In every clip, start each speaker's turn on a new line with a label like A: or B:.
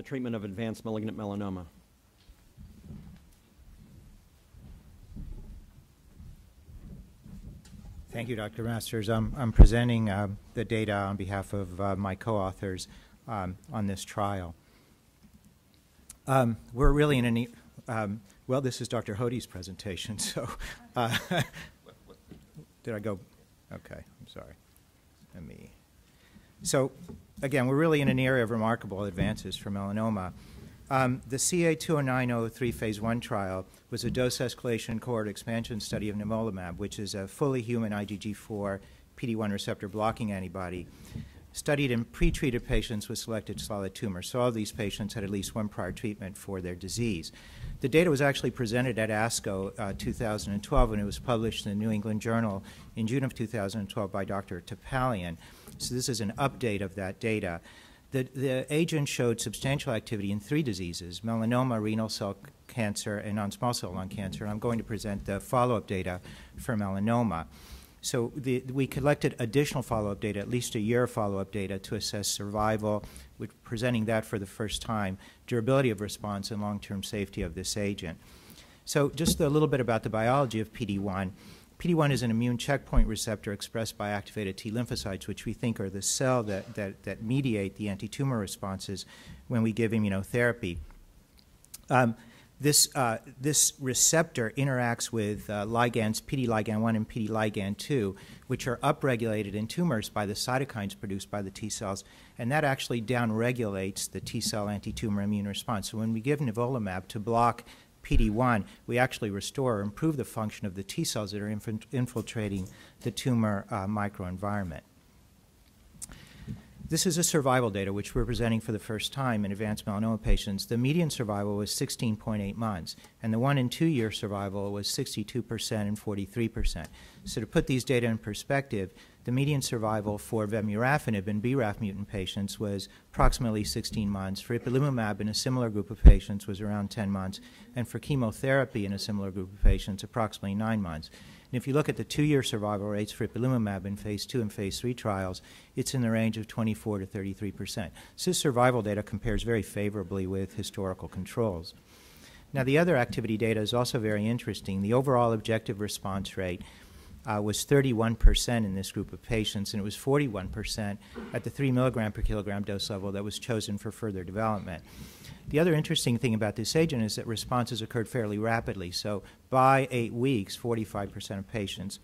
A: treatment of advanced malignant melanoma.
B: Thank you, Dr. Masters. I'm presenting the data on behalf of my co-authors on this trial. We're really in well, this is Dr. Hode's presentation, so did I go? Okay, I'm sorry. So, again, we're really in an area of remarkable advances for melanoma. The CA-209-003 phase 1 trial was a dose escalation cohort expansion study of nivolumab, which is a fully human IgG4 PD-1 receptor blocking antibody, studied in pretreated patients with selected solid tumors. So all of these patients had at least one prior treatment for their disease. The data was actually presented at ASCO 2012, and it was published in the New England Journal in June of 2012 by Dr. Topalian. So this is an update of that data. The agent showed substantial activity in 3 diseases: melanoma, renal cell cancer, and non-small cell lung cancer. And I'm going to present the follow-up data for melanoma. So we collected additional follow-up data, at least a year of follow-up data, to assess survival. We're presenting that for the first time, durability of response, and long-term safety of this agent. So just a little bit about the biology of PD-1. PD-1 is an immune checkpoint receptor expressed by activated T lymphocytes, which we think are the cell that mediate the anti-tumor responses when we give immunotherapy. This receptor interacts with ligands PD-ligand1 and PD-ligand2, which are upregulated in tumors by the cytokines produced by the T cells, and that actually downregulates the T cell anti-tumor immune response. So when we give nivolumab to block PD-1, we actually restore or improve the function of the T cells that are infiltrating the tumor microenvironment. This is a survival data which we're presenting for the first time in advanced melanoma patients. The median survival was 16.8 months, and the 1- and 2-year survival was 62% and 43%. So to put these data in perspective, the median survival for vemurafenib in BRAF mutant patients was approximately 16 months. For ipilimumab in a similar group of patients was around 10 months, and for chemotherapy in a similar group of patients, approximately 9 months. And if you look at the 2-year survival rates for ipilimumab in phase 2 and phase 3 trials, it's in the range of 24 to 33%. So this survival data compares very favorably with historical controls. Now, the other activity data is also very interesting. The overall objective response rate was 31% in this group of patients, and it was 41% at the 3 milligram per kilogram dose level that was chosen for further development. The other interesting thing about this agent is that responses occurred fairly rapidly. So by 8 weeks, 45% of patients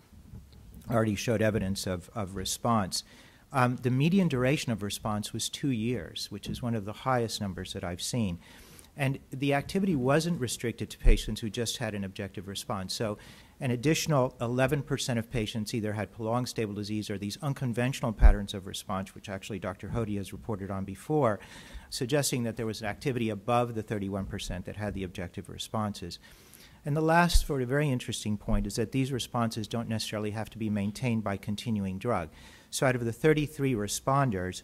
B: already showed evidence of response. The median duration of response was 2 years, which is one of the highest numbers that I've seen. And the activity wasn't restricted to patients who just had an objective response. So an additional 11% of patients either had prolonged stable disease or these unconventional patterns of response, which actually Dr. Hode has reported on before, suggesting that there was an activity above the 31% that had the objective responses. And the last sort of very interesting point is that these responses don't necessarily have to be maintained by continuing drug. So out of the 33 responders,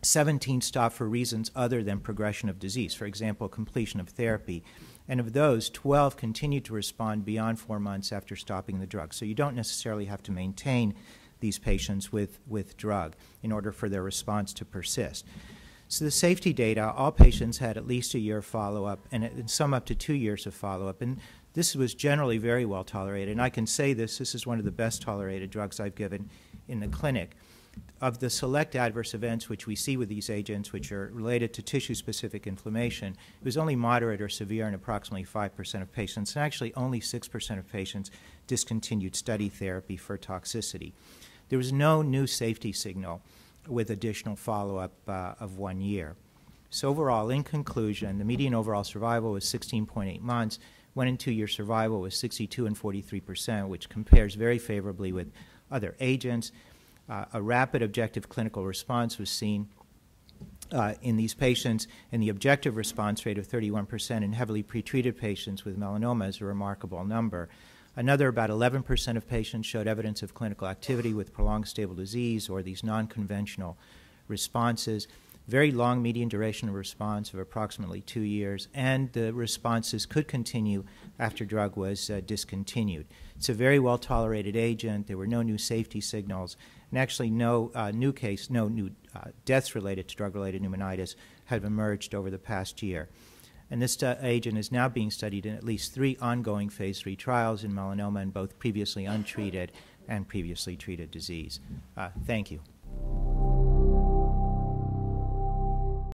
B: 17 stopped for reasons other than progression of disease, for example, completion of therapy. And of those, 12 continued to respond beyond 4 months after stopping the drug. So you don't necessarily have to maintain these patients with drug in order for their response to persist. So the safety data, all patients had at least a year of follow-up and some up to 2 years of follow-up. And this was generally very well tolerated. And I can say this is one of the best tolerated drugs I've given in the clinic. Of the select adverse events which we see with these agents, which are related to tissue-specific inflammation, it was only moderate or severe in approximately 5% of patients, and actually only 6% of patients discontinued study therapy for toxicity. There was no new safety signal with additional follow-up of 1 year. So overall, in conclusion, the median overall survival was 16.8 months. 1- and 2-year survival was 62 and 43%, which compares very favorably with other agents. A rapid objective clinical response was seen in these patients, and the objective response rate of 31% in heavily pretreated patients with melanoma is a remarkable number. Another about 11% of patients showed evidence of clinical activity with prolonged stable disease or these non-conventional responses. Very long median duration of response of approximately 2 years, and the responses could continue after drug was discontinued. It's a very well-tolerated agent. There were no new safety signals, And actually, no new deaths related to drug-related pneumonitis have emerged over the past year. And this agent is now being studied in at least 3 ongoing phase 3 trials in melanoma in both previously untreated and previously treated disease. Thank you.